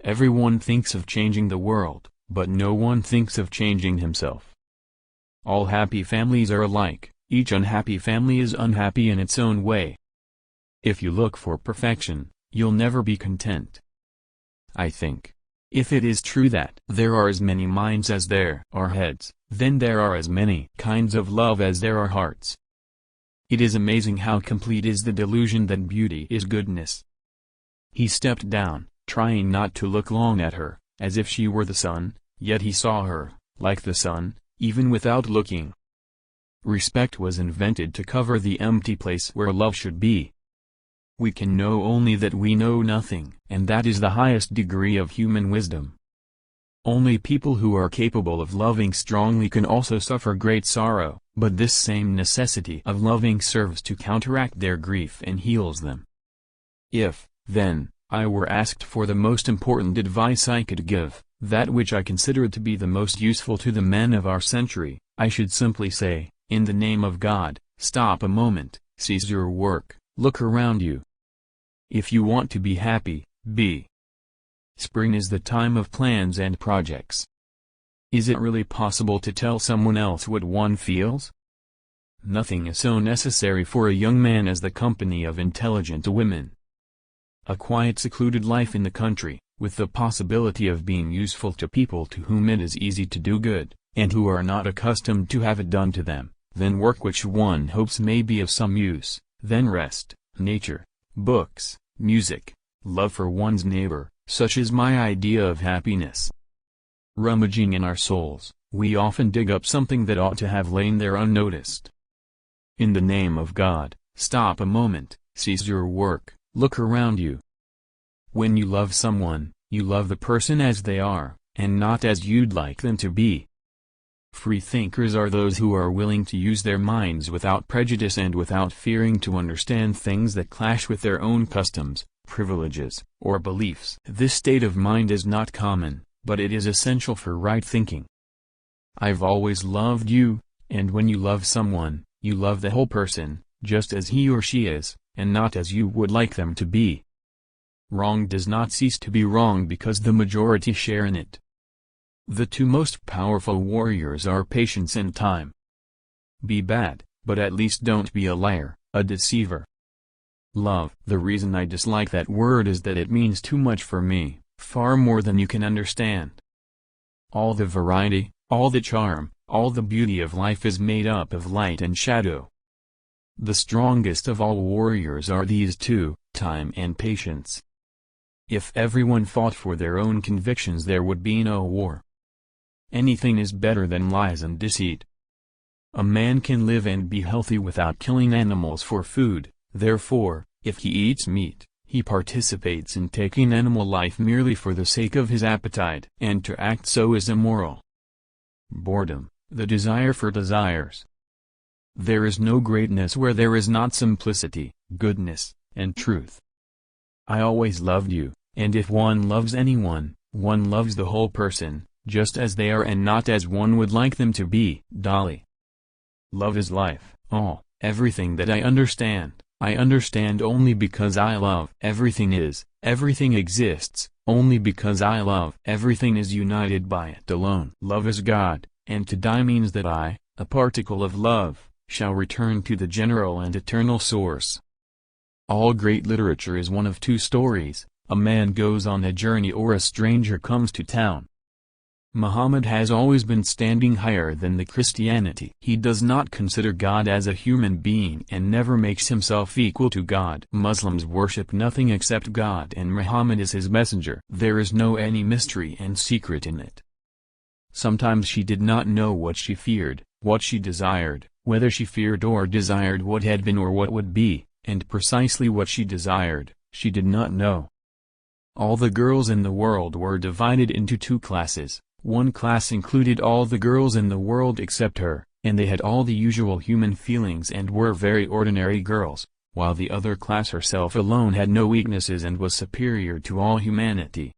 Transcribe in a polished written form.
Everyone thinks of changing the world, but no one thinks of changing himself. All happy families are alike, each unhappy family is unhappy in its own way. If you look for perfection, you'll never be content. I think. If it is true that there are as many minds as there are heads, then there are as many kinds of love as there are hearts. It is amazing how complete is the delusion that beauty is goodness. He stepped down, trying not to look long at her, as if she were the sun, yet he saw her, like the sun, even without looking. Respect was invented to cover the empty place where love should be. We can know only that we know nothing, and that is the highest degree of human wisdom. Only people who are capable of loving strongly can also suffer great sorrow, but this same necessity of loving serves to counteract their grief and heals them. If, then, I were asked for the most important advice I could give, that which I consider to be the most useful to the men of our century, I should simply say, in the name of God, stop a moment, cease your work, look around you. If you want to be happy, be. Spring is the time of plans and projects. Is it really possible to tell someone else what one feels? Nothing is so necessary for a young man as the company of intelligent women. A quiet secluded life in the country, with the possibility of being useful to people to whom it is easy to do good, and who are not accustomed to have it done to them, then work which one hopes may be of some use, then rest, nature, books, music, love for one's neighbor, such is my idea of happiness. Rummaging in our souls, we often dig up something that ought to have lain there unnoticed. In the name of God, stop a moment, cease your work, look around you. When you love someone, you love the person as they are, and not as you'd like them to be. Free thinkers are those who are willing to use their minds without prejudice and without fearing to understand things that clash with their own customs, privileges, or beliefs. This state of mind is not common, but it is essential for right thinking. I've always loved you, and when you love someone, you love the whole person, just as he or she is, and not as you would like them to be. Wrong does not cease to be wrong because the majority share in it. The two most powerful warriors are patience and time. Be bad, but at least don't be a liar, a deceiver. Love. The reason I dislike that word is that it means too much for me, far more than you can understand. All the variety, all the charm, all the beauty of life is made up of light and shadow. The strongest of all warriors are these two, time and patience. If everyone fought for their own convictions there would be no war. Anything is better than lies and deceit. A man can live and be healthy without killing animals for food, therefore, if he eats meat, he participates in taking animal life merely for the sake of his appetite, and to act so is immoral. Boredom, the desire for desires. There is no greatness where there is not simplicity, goodness, and truth. I always loved you, and if one loves anyone, one loves the whole person, just as they are and not as one would like them to be. Dolly. Love is life. Everything that I understand only because I love. Everything exists, only because I love. Everything is united by it alone. Love is God, and to die means that I, a particle of love, shall return to the general and eternal source. All great literature is one of two stories: a man goes on a journey or a stranger comes to town. Muhammad has always been standing higher than the Christianity. He does not consider God as a human being and never makes himself equal to God. Muslims worship nothing except God and Muhammad is his messenger. There is no any mystery and secret in it. Sometimes she did not know what she feared, what she desired, whether she feared or desired what had been or what would be, and precisely what she desired, she did not know. All the girls in the world were divided into two classes. One class included all the girls in the world except her, and they had all the usual human feelings and were very ordinary girls, while the other class herself alone had no weaknesses and was superior to all humanity.